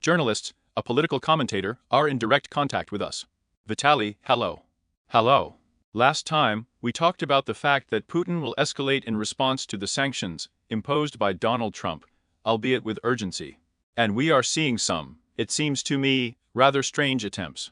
Journalists, a political commentator, are in direct contact with us. Vitaly, hello. Hello. Last time, we talked about the fact that Putin will escalate in response to the sanctions imposed by Donald Trump, albeit with urgency. And we are seeing some, it seems to me, rather strange attempts.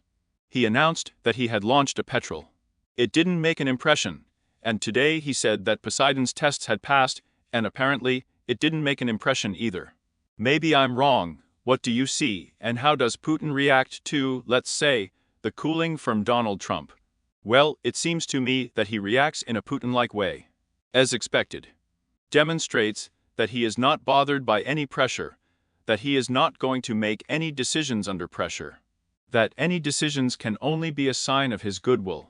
He announced that he had launched a petrol. It didn't make an impression, and today he said that Poseidon's tests had passed, and apparently, it didn't make an impression either. Maybe I'm wrong. What do you see, and how does Putin react to, let's say, the cooling from Donald Trump? Well, it seems to me that he reacts in a Putin-like way. As expected. Demonstrates that he is not bothered by any pressure, that he is not going to make any decisions under pressure, that any decisions can only be a sign of his goodwill.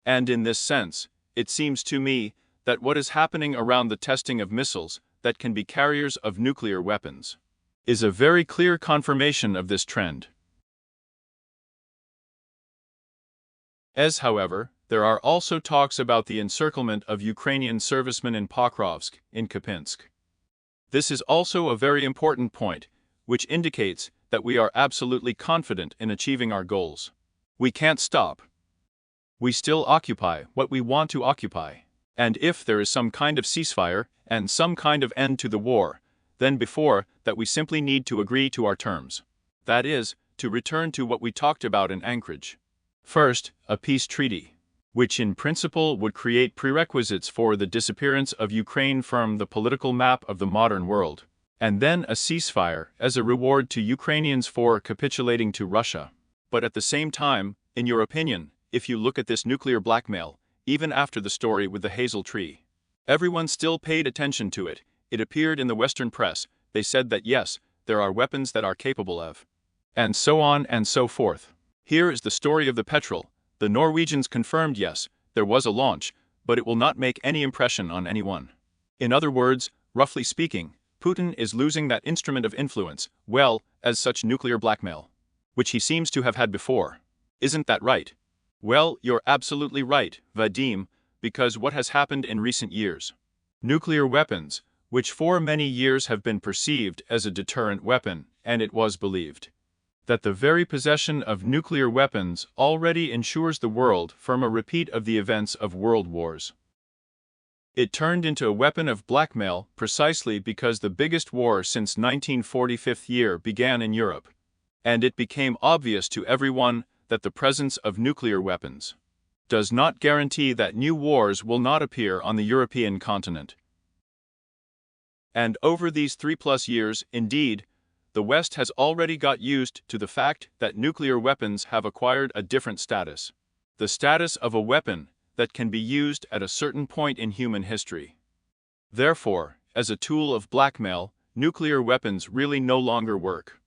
And in this sense, it seems to me that what is happening around the testing of missiles that can be carriers of nuclear weapons is a very clear confirmation of this trend. As, however, there are also talks about the encirclement of Ukrainian servicemen in Pokrovsk, in Kapinsk. This is also a very important point, which indicates that we are absolutely confident in achieving our goals. We can't stop. We still occupy what we want to occupy. And if there is some kind of ceasefire and some kind of end to the war, then before that we simply need to agree to our terms. That is, to return to what we talked about in Anchorage. First, a peace treaty, which in principle would create prerequisites for the disappearance of Ukraine from the political map of the modern world, and then a ceasefire as a reward to Ukrainians for capitulating to Russia. But at the same time, in your opinion, if you look at this nuclear blackmail, even after the story with the hazel tree, everyone still paid attention to it. It appeared in the Western press. They said that yes, there are weapons that are capable of, and so on and so forth. Here is the story of the petrol. The Norwegians confirmed yes, there was a launch, but it will not make any impression on anyone. In other words, roughly speaking, Putin is losing that instrument of influence, well, as such nuclear blackmail, which he seems to have had before. Isn't that right? Well, you're absolutely right, Vadim, because what has happened in recent years? Nuclear weapons, which for many years have been perceived as a deterrent weapon, and it was believed that the very possession of nuclear weapons already ensures the world from a repeat of the events of world wars. It turned into a weapon of blackmail precisely because the biggest war since 1945 year began in Europe, and it became obvious to everyone that the presence of nuclear weapons does not guarantee that new wars will not appear on the European continent. And over these 3+ years, indeed, the West has already got used to the fact that nuclear weapons have acquired a different status. The status of a weapon that can be used at a certain point in human history. Therefore, as a tool of blackmail, nuclear weapons really no longer work.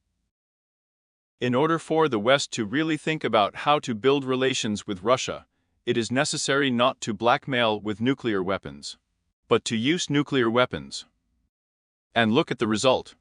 In order for the West to really think about how to build relations with Russia, it is necessary not to blackmail with nuclear weapons, but to use nuclear weapons. And look at the result.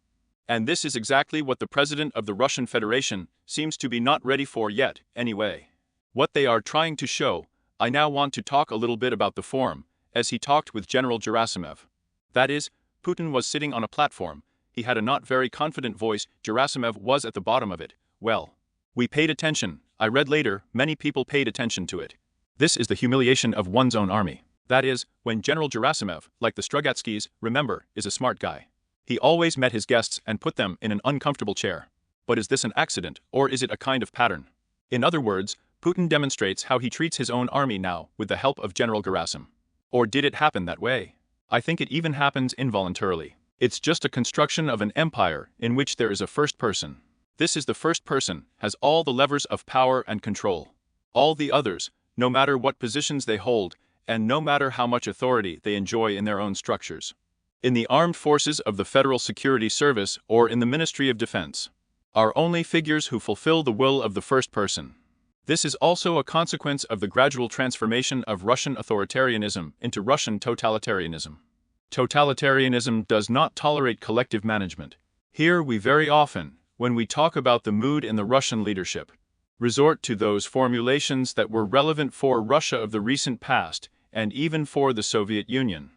And this is exactly what the President of the Russian Federation seems to be not ready for yet, anyway. What they are trying to show. I now want to talk a little bit about the forum, as he talked with General Gerasimov. That is, Putin was sitting on a platform, he had a not very confident voice, Gerasimov was at the bottom of it. Well, we paid attention, I read later, many people paid attention to it. This is the humiliation of one's own army. That is, when General Gerasimov, like the Strugatskys, remember, is a smart guy. He always met his guests and put them in an uncomfortable chair. But is this an accident, or is it a kind of pattern? In other words, Putin demonstrates how he treats his own army now with the help of General Gerasim. Or did it happen that way? I think it even happens involuntarily. It's just a construction of an empire in which there is a first person. This is the first person, has all the levers of power and control. All the others, no matter what positions they hold, and no matter how much authority they enjoy in their own structures, in the armed forces of the Federal Security Service or in the Ministry of Defense, are only figures who fulfill the will of the first person. This is also a consequence of the gradual transformation of Russian authoritarianism into Russian totalitarianism. Totalitarianism does not tolerate collective management. Here we very often, when we talk about the mood in the Russian leadership, resort to those formulations that were relevant for Russia of the recent past and even for the Soviet Union.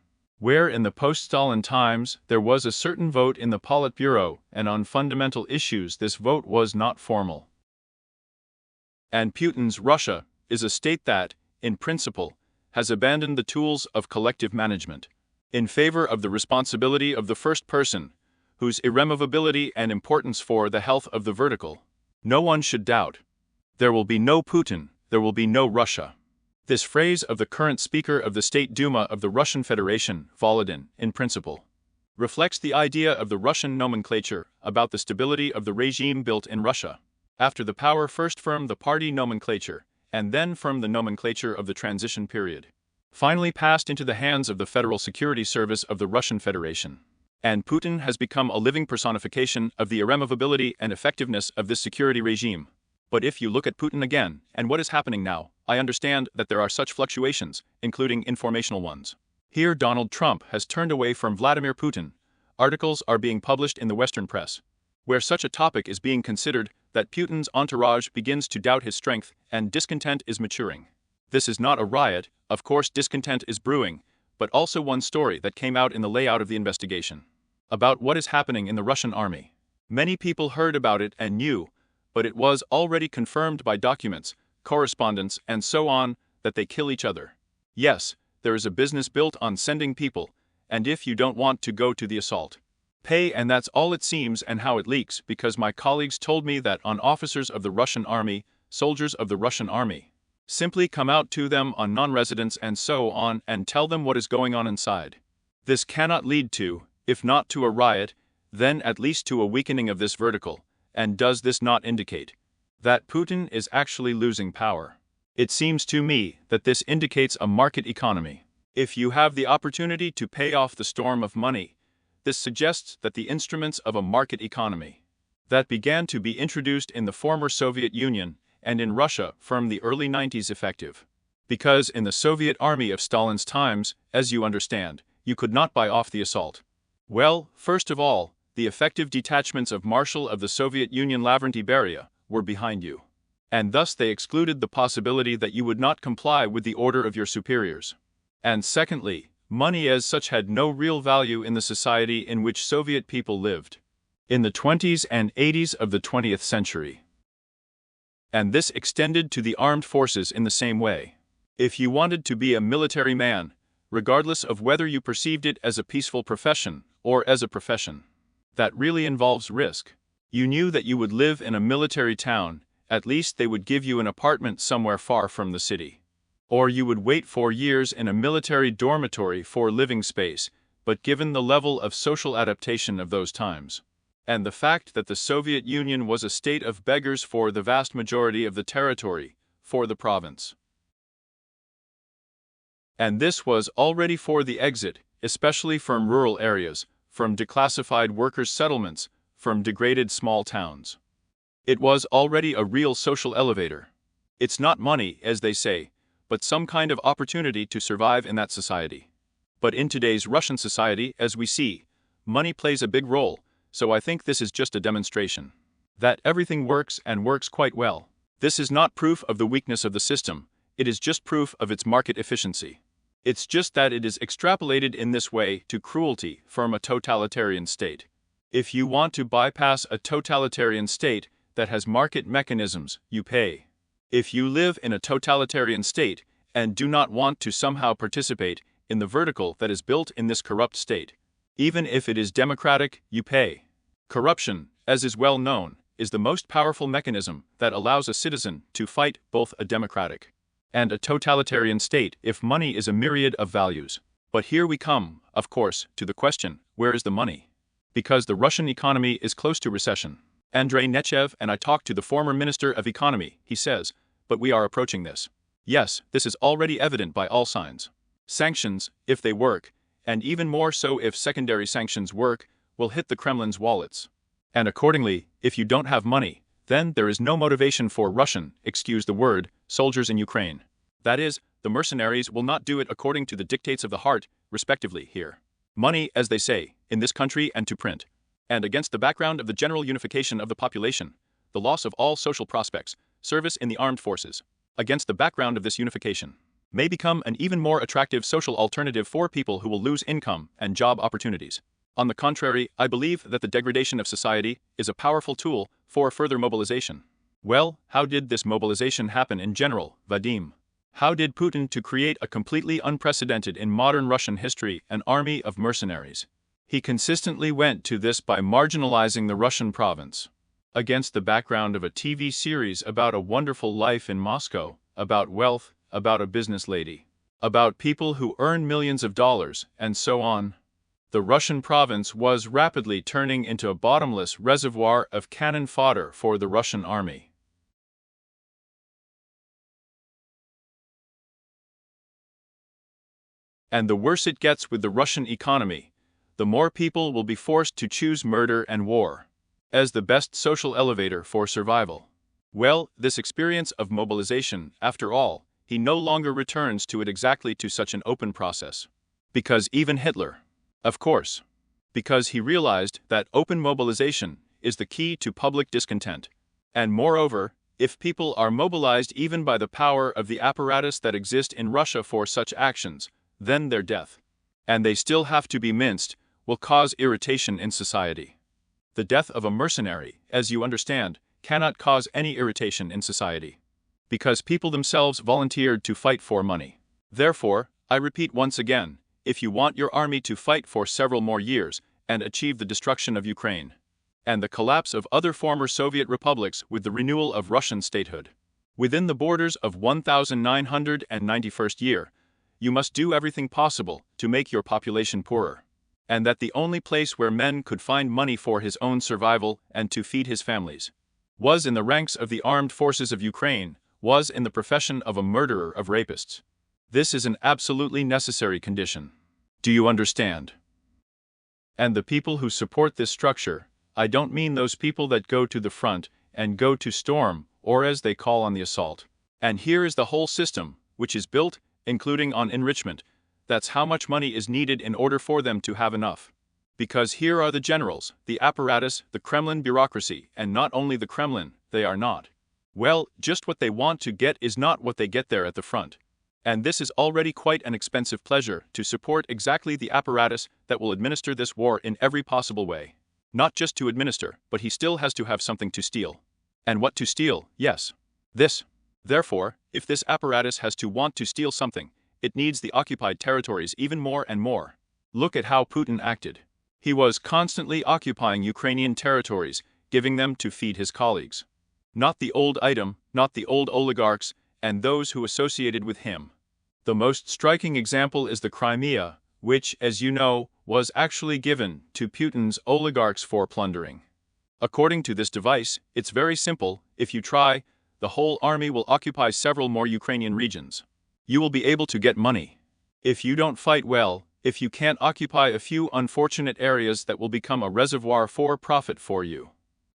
Where in the post-Stalin times there was a certain vote in the Politburo, and on fundamental issues this vote was not formal. And Putin's Russia is a state that, in principle, has abandoned the tools of collective management in favor of the responsibility of the first person, whose irremovability and importance for the health of the vertical no one should doubt. There will be no Putin, there will be no Russia. This phrase of the current Speaker of the State Duma of the Russian Federation, Volodin, in principle, reflects the idea of the Russian nomenclature about the stability of the regime built in Russia, after the power first from the party nomenclature, and then from the nomenclature of the transition period, finally passed into the hands of the Federal Security Service of the Russian Federation. And Putin has become a living personification of the irremovability and effectiveness of this security regime. But if you look at Putin again, and what is happening now, I understand that there are such fluctuations, including informational ones. Here Donald Trump has turned away from Vladimir Putin. Articles are being published in the Western press, where such a topic is being considered, that Putin's entourage begins to doubt his strength, and discontent is maturing. This is not a riot, of course discontent is brewing, but also one story that came out in the layout of the investigation about what is happening in the Russian army. Many people heard about it and knew, but it was already confirmed by documents, correspondence, and so on, that they kill each other. Yes, there is a business built on sending people, and if you don't want to go to the assault, pay, and that's all it seems, and how it leaks, because my colleagues told me that on officers of the Russian army, soldiers of the Russian army, simply come out to them on non-residents and so on and tell them what is going on inside. This cannot lead to, if not to a riot, then at least to a weakening of this vertical, and does this not indicate that Putin is actually losing power? It seems to me that this indicates a market economy. If you have the opportunity to pay off the storm of money, this suggests that the instruments of a market economy that began to be introduced in the former Soviet Union and in Russia from the early 90s effective. Because in the Soviet army of Stalin's times, as you understand, you could not buy off the assault. Well, first of all, the effective detachments of Marshal of the Soviet Union Lavrentiy Beria were behind you, and thus they excluded the possibility that you would not comply with the order of your superiors. And secondly, money as such had no real value in the society in which Soviet people lived in the 20s and 80s of the 20th century. And this extended to the armed forces in the same way. If you wanted to be a military man, regardless of whether you perceived it as a peaceful profession or as a profession that really involves risk, you knew that you would live in a military town. At least they would give you an apartment somewhere far from the city. Or you would wait 4 years in a military dormitory for living space, but given the level of social adaptation of those times, and the fact that the Soviet Union was a state of beggars for the vast majority of the territory, for the province. And this was already for the exit, especially from rural areas, from declassified workers' settlements, from degraded small towns. It was already a real social elevator. It's not money, as they say, but some kind of opportunity to survive in that society. But in today's Russian society, as we see, money plays a big role, so I think this is just a demonstration that everything works and works quite well. This is not proof of the weakness of the system, it is just proof of its market efficiency. It's just that it is extrapolated in this way to cruelty from a totalitarian state. If you want to bypass a totalitarian state that has market mechanisms, you pay. If you live in a totalitarian state and do not want to somehow participate in the vertical that is built in this corrupt state, even if it is democratic, you pay. Corruption, as is well known, is the most powerful mechanism that allows a citizen to fight both a democratic and a totalitarian state if money is a myriad of values. But here we come, of course, to the question, where is the money? Because the Russian economy is close to recession. Andrei Nechayev and I talked to the former Minister of Economy, he says, but we are approaching this. Yes, this is already evident by all signs. Sanctions, if they work, and even more so if secondary sanctions work, will hit the Kremlin's wallets. And accordingly, if you don't have money, then there is no motivation for Russian, excuse the word, soldiers in Ukraine. That is, the mercenaries will not do it according to the dictates of the heart, respectively, here. Money, as they say, in this country and to print. And against the background of the general unification of the population, the loss of all social prospects, service in the armed forces. Against the background of this unification, may become an even more attractive social alternative for people who will lose income and job opportunities. On the contrary, I believe that the degradation of society is a powerful tool for further mobilization. Well, how did this mobilization happen in general, Vadim? How did Putin to create a completely unprecedented in modern Russian history an army of mercenaries? He consistently went to this by marginalizing the Russian province. Against the background of a TV series about a wonderful life in Moscow, about wealth, about a business lady, about people who earn millions of dollars, and so on. The Russian province was rapidly turning into a bottomless reservoir of cannon fodder for the Russian army. And the worse it gets with the Russian economy, the more people will be forced to choose murder and war as the best social elevator for survival. Well, this experience of mobilization, after all, he no longer returns to it exactly to such an open process. Because even Hitler, of course, because he realized that open mobilization is the key to public discontent. And moreover, if people are mobilized even by the power of the apparatus that exists in Russia for such actions, then their death, and they still have to be minced, will cause irritation in society. The death of a mercenary, as you understand, cannot cause any irritation in society, because people themselves volunteered to fight for money. Therefore, I repeat once again, if you want your army to fight for several more years and achieve the destruction of Ukraine and the collapse of other former Soviet republics with the renewal of Russian statehood within the borders of 1991st year, you must do everything possible to make your population poorer, and that the only place where men could find money for his own survival and to feed his families was in the ranks of the armed forces of Ukraine, was in the profession of a murderer of rapists. This is an absolutely necessary condition. Do you understand? And the people who support this structure, I don't mean those people that go to the front and go to storm, or as they call on the assault. And here is the whole system, which is built, including on enrichment. That's how much money is needed in order for them to have enough. Because here are the generals, the apparatus, the Kremlin bureaucracy, and not only the Kremlin, they are not. Well, just what they want to get is not what they get there at the front. And this is already quite an expensive pleasure to support exactly the apparatus that will administer this war in every possible way. Not just to administer, but he still has to have something to steal. And what to steal? Yes. This. Therefore, if this apparatus has to want to steal something, it needs the occupied territories even more and more. Look at how Putin acted. He was constantly occupying Ukrainian territories, giving them to feed his colleagues. Not the old item, not the old oligarchs, and those who associated with him. The most striking example is the Crimea, which, as you know, was actually given to Putin's oligarchs for plundering. According to this device, it's very simple. If you try, the whole army will occupy several more Ukrainian regions. You will be able to get money. If you don't fight well, if you can't occupy a few unfortunate areas that will become a reservoir for profit for you,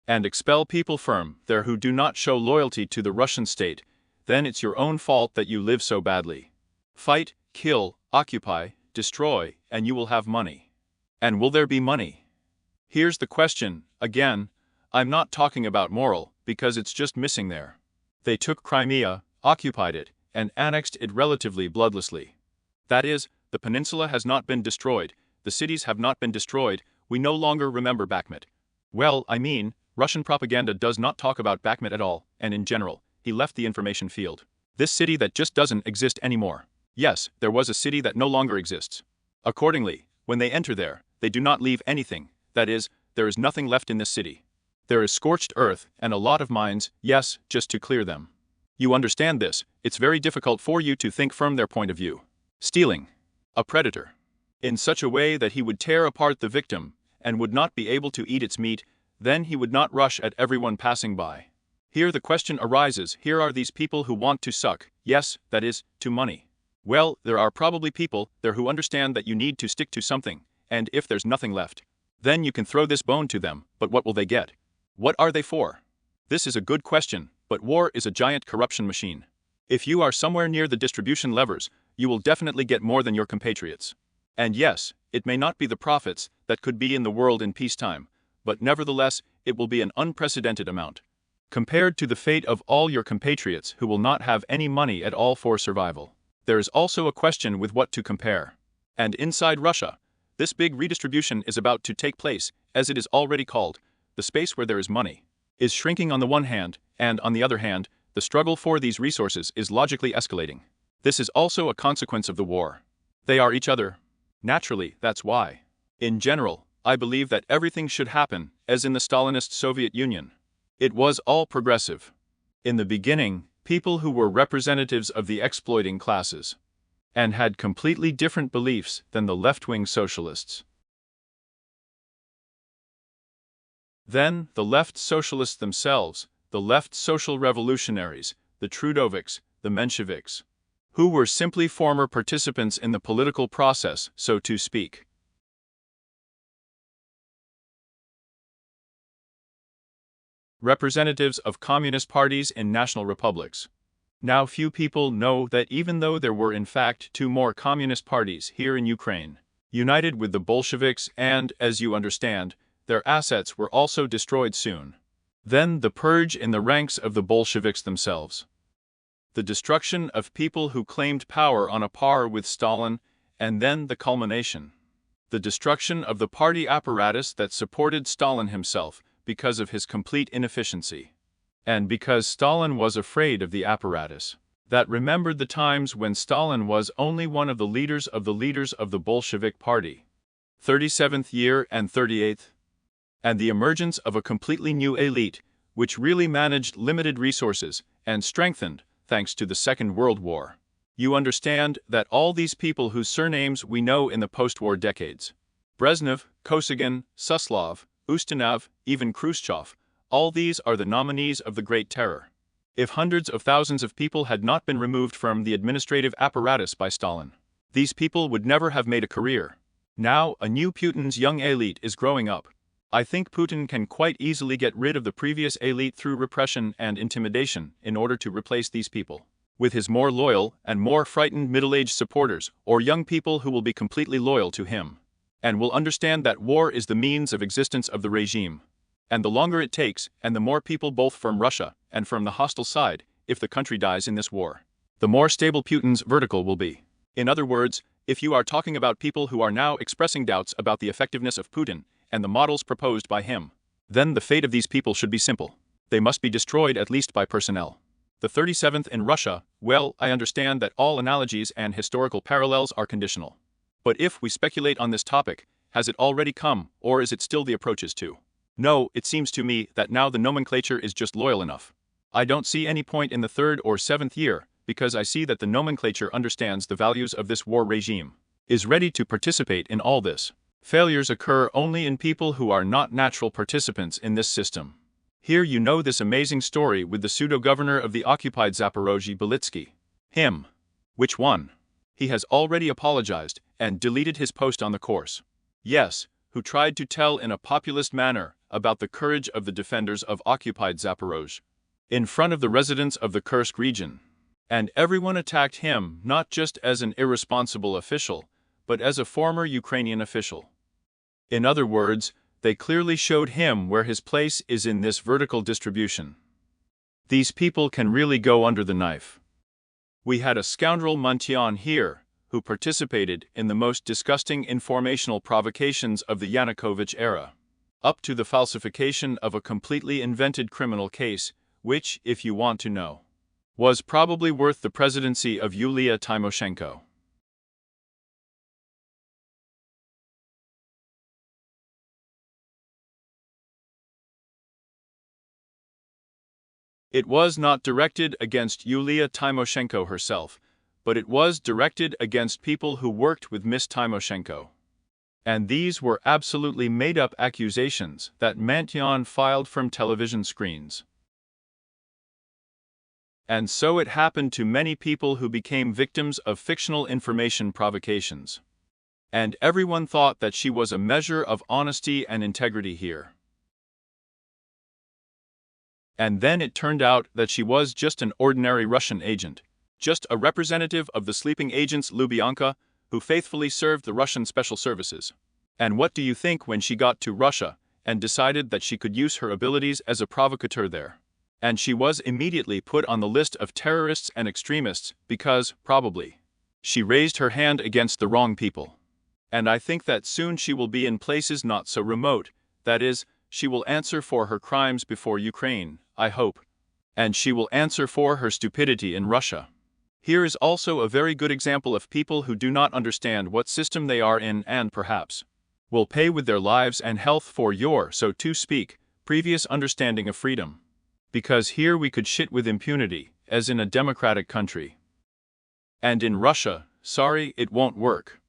and expel people from there who do not show loyalty to the Russian state, then it's your own fault that you live so badly. Fight, kill, occupy, destroy, and you will have money. And will there be money? Here's the question, again, I'm not talking about moral, because it's just missing there. They took Crimea, occupied it, and annexed it relatively bloodlessly. That is, the peninsula has not been destroyed, the cities have not been destroyed, we no longer remember Bakhmut. Well, I mean, Russian propaganda does not talk about Bakhmut at all, and in general, he left the information field. This city that just doesn't exist anymore. Yes, there was a city that no longer exists. Accordingly, when they enter there, they do not leave anything, that is, there is nothing left in this city. There is scorched earth and a lot of mines, yes, just to clear them. You understand this, it's very difficult for you to think from their point of view. Stealing. A predator. In such a way that he would tear apart the victim, and would not be able to eat its meat, then he would not rush at everyone passing by. Here the question arises, here are these people who want to suck, yes, that is, to money. Well, there are probably people there who understand that you need to stick to something, and if there's nothing left, then you can throw this bone to them, but what will they get? What are they for? This is a good question, but war is a giant corruption machine. If you are somewhere near the distribution levers, you will definitely get more than your compatriots. And yes, it may not be the profits that could be in the world in peacetime, but nevertheless, it will be an unprecedented amount, compared to the fate of all your compatriots who will not have any money at all for survival. There is also a question with what to compare. And inside Russia, this big redistribution is about to take place, as it is already called, the space where there is money, is shrinking on the one hand, and on the other hand, the struggle for these resources is logically escalating. This is also a consequence of the war. They are each other. Naturally, that's why. In general, I believe that everything should happen, as in the Stalinist Soviet Union. It was all progressive. In the beginning, people who were representatives of the exploiting classes, and had completely different beliefs than the left-wing socialists. Then, the left socialists themselves, the left social revolutionaries, the Trudoviks, the Mensheviks, who were simply former participants in the political process, so to speak. Representatives of communist parties in national republics. Now few people know that even though there were in fact two more communist parties here in Ukraine, united with the Bolsheviks and, as you understand, their assets were also destroyed soon. Then the purge in the ranks of the Bolsheviks themselves. The destruction of people who claimed power on a par with Stalin, and then the culmination. The destruction of the party apparatus that supported Stalin himself because of his complete inefficiency. And because Stalin was afraid of the apparatus, that remembered the times when Stalin was only one of the leaders of the Bolshevik Party. 37th year and 38th. And the emergence of a completely new elite, which really managed limited resources, and strengthened, thanks to the Second World War. You understand that all these people whose surnames we know in the post-war decades, Brezhnev, Kosygin, Suslov, Ustinov, even Khrushchev, all these are the nominees of the Great Terror. If hundreds of thousands of people had not been removed from the administrative apparatus by Stalin, these people would never have made a career. Now, a new Putin's young elite is growing up. I think Putin can quite easily get rid of the previous elite through repression and intimidation in order to replace these people with his more loyal and more frightened middle-aged supporters or young people who will be completely loyal to him and will understand that war is the means of existence of the regime. And the longer it takes, and the more people both from Russia and from the hostile side, if the country dies in this war, the more stable Putin's vertical will be. In other words, if you are talking about people who are now expressing doubts about the effectiveness of Putin and the models proposed by him, then the fate of these people should be simple. They must be destroyed at least by personnel. The 37th in Russia, well, I understand that all analogies and historical parallels are conditional. But if we speculate on this topic, has it already come, or is it still the approaches to? No, it seems to me that now the nomenclature is just loyal enough. I don't see any point in the 3rd or 7th year, because I see that the nomenclature understands the values of this war regime, is ready to participate in all this. Failures occur only in people who are not natural participants in this system. Here you know this amazing story with the pseudo-governor of the occupied Zaporozhye Belitsky. Him. Which one? He has already apologized and deleted his post on the course. Yes, who tried to tell in a populist manner about the courage of the defenders of occupied Zaporozhye in front of the residents of the Kursk region. And everyone attacked him not just as an irresponsible official, but as a former Ukrainian official. In other words, they clearly showed him where his place is in this vertical distribution. These people can really go under the knife. We had a scoundrel Muntian here, who participated in the most disgusting informational provocations of the Yanukovych era, up to the falsification of a completely invented criminal case, which, if you want to know, was probably worth the presidency of Yulia Tymoshenko. It was not directed against Yulia Tymoshenko herself, but it was directed against people who worked with Miss Tymoshenko. And these were absolutely made-up accusations that Mantian filed from television screens. And so it happened to many people who became victims of fictional information provocations. And everyone thought that she was a measure of honesty and integrity here. And then it turned out that she was just an ordinary Russian agent, just a representative of the sleeping agents Lubyanka, who faithfully served the Russian special services. And what do you think when she got to Russia and decided that she could use her abilities as a provocateur there? And she was immediately put on the list of terrorists and extremists because, probably, She raised her hand against the wrong people. And I think that soon she will be in places not so remote, that is, she will answer for her crimes before Ukraine, I hope. And she will answer for her stupidity in Russia. Here is also a very good example of people who do not understand what system they are in and perhaps will pay with their lives and health for your, so to speak, previous understanding of freedom. Because here we could shit with impunity, as in a democratic country. And in Russia, sorry, it won't work.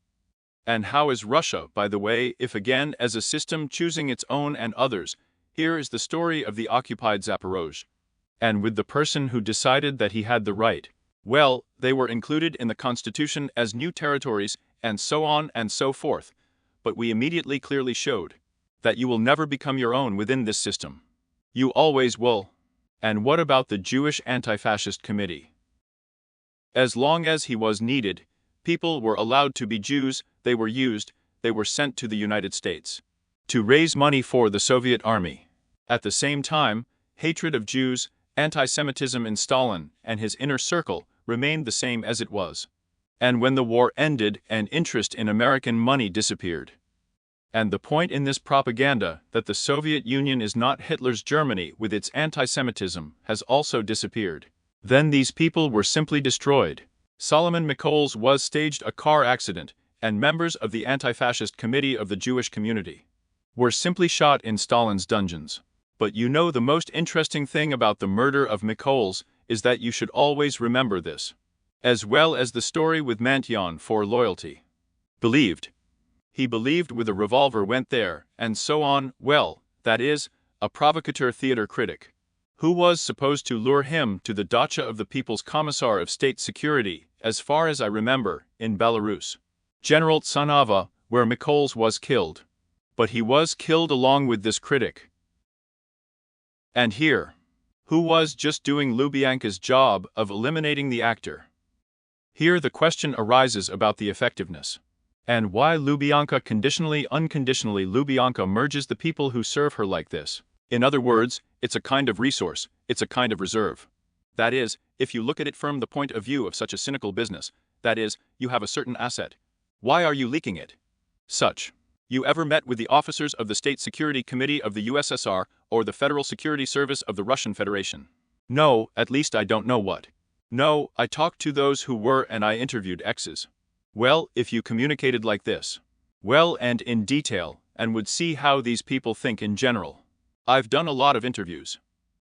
And how is Russia, by the way, if again as a system choosing its own and others? Here is the story of the occupied Zaporozhye. And with the person who decided that he had the right. Well, they were included in the constitution as new territories, and so on and so forth. But we immediately clearly showed that you will never become your own within this system. You always will. And what about the Jewish Anti-Fascist Committee? As long as he was needed, people were allowed to be Jews, they were used, they were sent to the United States to raise money for the Soviet army. At the same time, hatred of Jews, anti-Semitism in Stalin and his inner circle remained the same as it was. And when the war ended and interest in American money disappeared. And the point in this propaganda that the Soviet Union is not Hitler's Germany with its anti-Semitism has also disappeared. Then these people were simply destroyed. Solomon Mikol's was staged a car accident, and members of the Anti-Fascist Committee of the Jewish community were simply shot in Stalin's dungeons. But you know the most interesting thing about the murder of Mikol's is that you should always remember this. As well as the story with Mantion for loyalty. He believed with a revolver went there, and so on, well, that is, a provocateur theater critic. Who was supposed to lure him to the dacha of the People's Commissar of State Security, as far as I remember, in Belarus. General Tsanava, where Mikol's was killed. But he was killed along with this critic. And here, who was just doing Lubyanka's job of eliminating the actor. Here the question arises about the effectiveness. And why Lubyanka unconditionally Lubyanka merges the people who serve her like this. In other words, it's a kind of resource, it's a kind of reserve. That is, if you look at it from the point of view of such a cynical business, that is, you have a certain asset. Why are you leaking it? Such. You ever met with the officers of the State Security Committee of the USSR or the Federal Security Service of the Russian Federation? No, at least I don't know what. No, I talked to those who were and I interviewed exes. Well, if you communicated like this. Well and in detail, and would see how these people think in general. I've done a lot of interviews.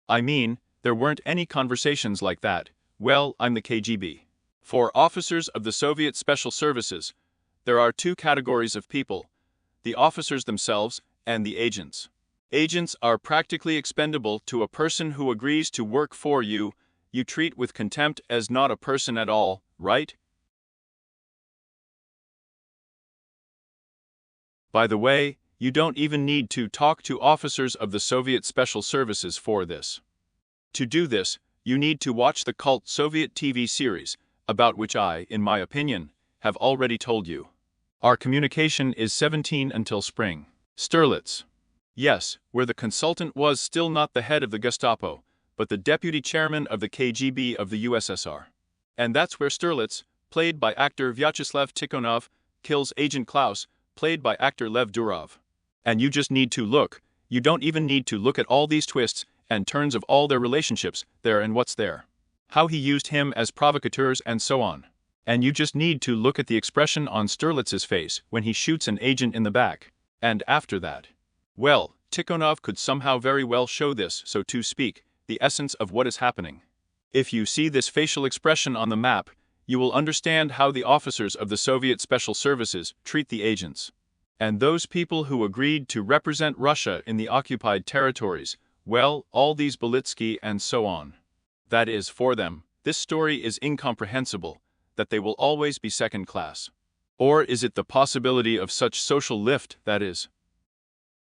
I mean, there weren't any conversations like that. Well, I'm the KGB. For officers of the Soviet Special Services, there are two categories of people. The officers themselves and the agents. Agents are practically expendable to a person who agrees to work for you. You treat with contempt as not a person at all, right? By the way, you don't even need to talk to officers of the Soviet Special Services for this. To do this, you need to watch the cult Soviet TV series, about which I, in my opinion, have already told you. Our communication is 17 until spring. Stirlitz. Yes, where the consultant was still not the head of the Gestapo, but the deputy chairman of the KGB of the USSR. And that's where Stirlitz, played by actor Vyacheslav Tikhonov, kills Agent Klaus, played by actor Lev Durov. And you just need to look, you don't even need to look at all these twists and turns of all their relationships there and what's there. How he used him as provocateurs and so on. And you just need to look at the expression on Stirlitz's face when he shoots an agent in the back. And after that. Well, Tikhonov could somehow very well show this, so to speak, the essence of what is happening. If you see this facial expression on the map, you will understand how the officers of the Soviet Special Services treat the agents. And those people who agreed to represent Russia in the occupied territories, well, all these Belitsky and so on. That is, for them, this story is incomprehensible, that they will always be second class. Or is it the possibility of such social lift, that is?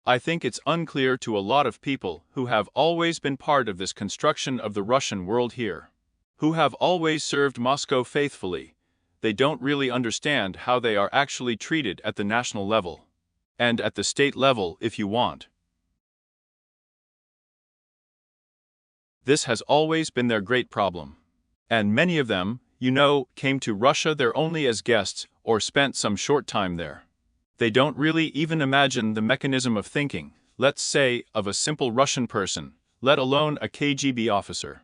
I think it's unclear to a lot of people who have always been part of this construction of the Russian world here. Who have always served Moscow faithfully. They don't really understand how they are actually treated at the national level. And at the state level, if you want. This has always been their great problem. And many of them, came to Russia there only as guests or spent some short time there. They don't really even imagine the mechanism of thinking, let's say, of a simple Russian person, let alone a KGB officer.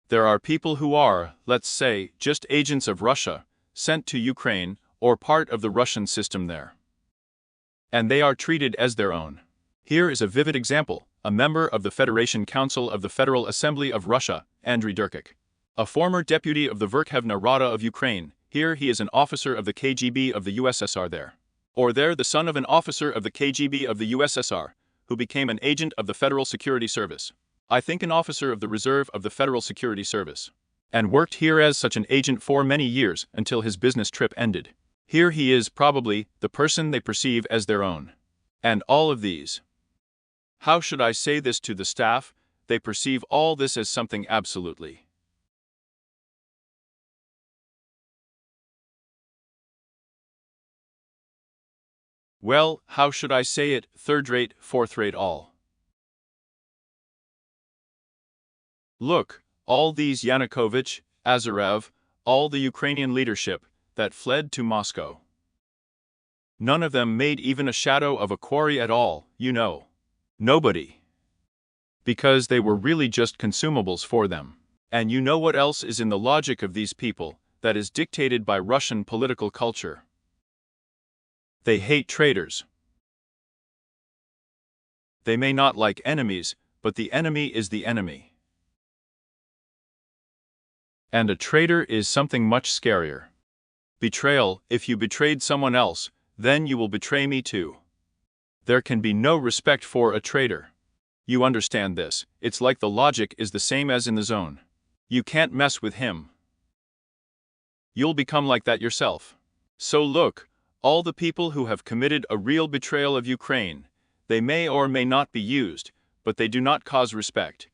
There are people who are, let's say, just agents of Russia, sent to Ukraine, or part of the Russian system there. And they are treated as their own. Here is a vivid example: a member of the Federation Council of the Federal Assembly of Russia, Andriy Durkik. A former deputy of the Verkhovna Rada of Ukraine, here he is an officer of the KGB of the USSR there. Or there the son of an officer of the KGB of the USSR, who became an agent of the Federal Security Service. I think an officer of the reserve of the Federal Security Service. And worked here as such an agent for many years until his business trip ended. Here he is probably the person they perceive as their own. And all of these. How should I say this to the staff? They perceive all this as something absolutely. Well, how should I say it? Third-rate, fourth-rate all. Look, all these Yanukovych, Azarev, all the Ukrainian leadership that fled to Moscow. None of them made even a shadow of a quarry at all, Nobody. Because they were really just consumables for them. And you know what else is in the logic of these people that is dictated by Russian political culture? They hate traitors. They may not like enemies, but the enemy is the enemy. And a traitor is something much scarier. Betrayal: if you betrayed someone else, then you will betray me too. There can be no respect for a traitor. You understand this? It's like the logic is the same as in the zone. You can't mess with him. You'll become like that yourself. So look, all the people who have committed a real betrayal of Ukraine, they may or may not be used, but they do not cause respect.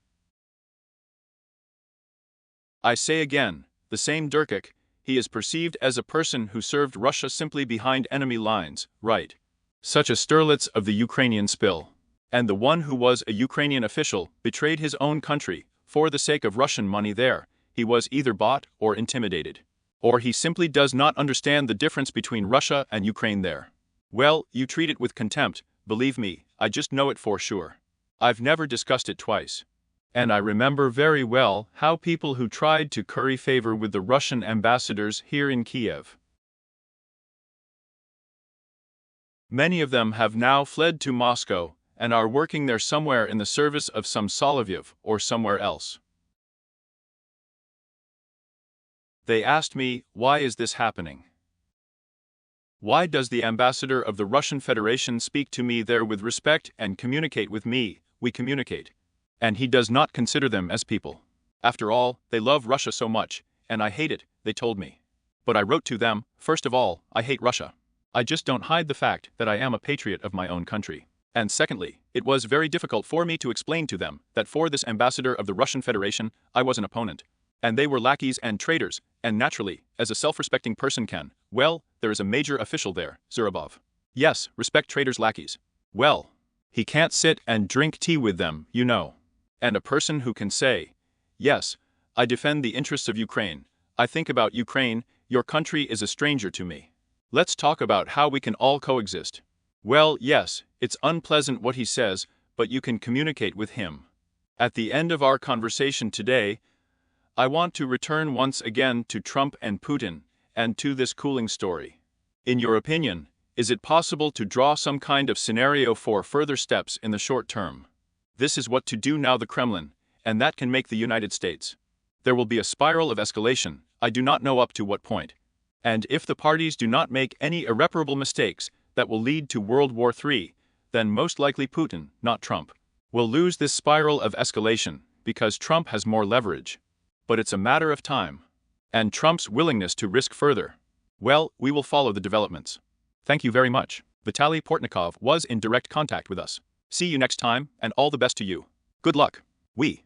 I say again, the same Durkik, he is perceived as a person who served Russia simply behind enemy lines, right? Such a Sterlitz of the Ukrainian spill. And the one who was a Ukrainian official betrayed his own country, for the sake of Russian money there, he was either bought or intimidated. Or he simply does not understand the difference between Russia and Ukraine there. Well, you treat it with contempt, believe me, I just know it for sure. I've never discussed it twice. And I remember very well how people who tried to curry favor with the Russian ambassadors here in Kiev. Many of them have now fled to Moscow and are working there somewhere in the service of some Solovyev or somewhere else. They asked me, why is this happening? Why does the ambassador of the Russian Federation speak to me there with respect and communicate with me? We communicate. And he does not consider them as people. After all, they love Russia so much, and I hate it, they told me. But I wrote to them, first of all, I hate Russia. I just don't hide the fact that I am a patriot of my own country. And secondly, it was very difficult for me to explain to them that for this ambassador of the Russian Federation, I was an opponent. And they were lackeys and traitors, and naturally, as a self-respecting person can, well, there is a major official there, Zurabov. Yes, respect traitors' lackeys. Well, he can't sit and drink tea with them, And a person who can say, yes, I defend the interests of Ukraine, I think about Ukraine, your country is a stranger to me. Let's talk about how we can all coexist. Well, yes, it's unpleasant what he says, but you can communicate with him. At the end of our conversation today, I want to return once again to Trump and Putin, and to this cooling story. In your opinion, is it possible to draw some kind of scenario for further steps in the short term? This is what to do now the Kremlin, and that can make the United States. There will be a spiral of escalation, I do not know up to what point. And if the parties do not make any irreparable mistakes that will lead to World War III, then most likely Putin, not Trump, will lose this spiral of escalation, because Trump has more leverage. But it's a matter of time. And Trump's willingness to risk further. Well, we will follow the developments. Thank you very much. Vitaly Portnikov was in direct contact with us. See you next time, and all the best to you. Good luck. We.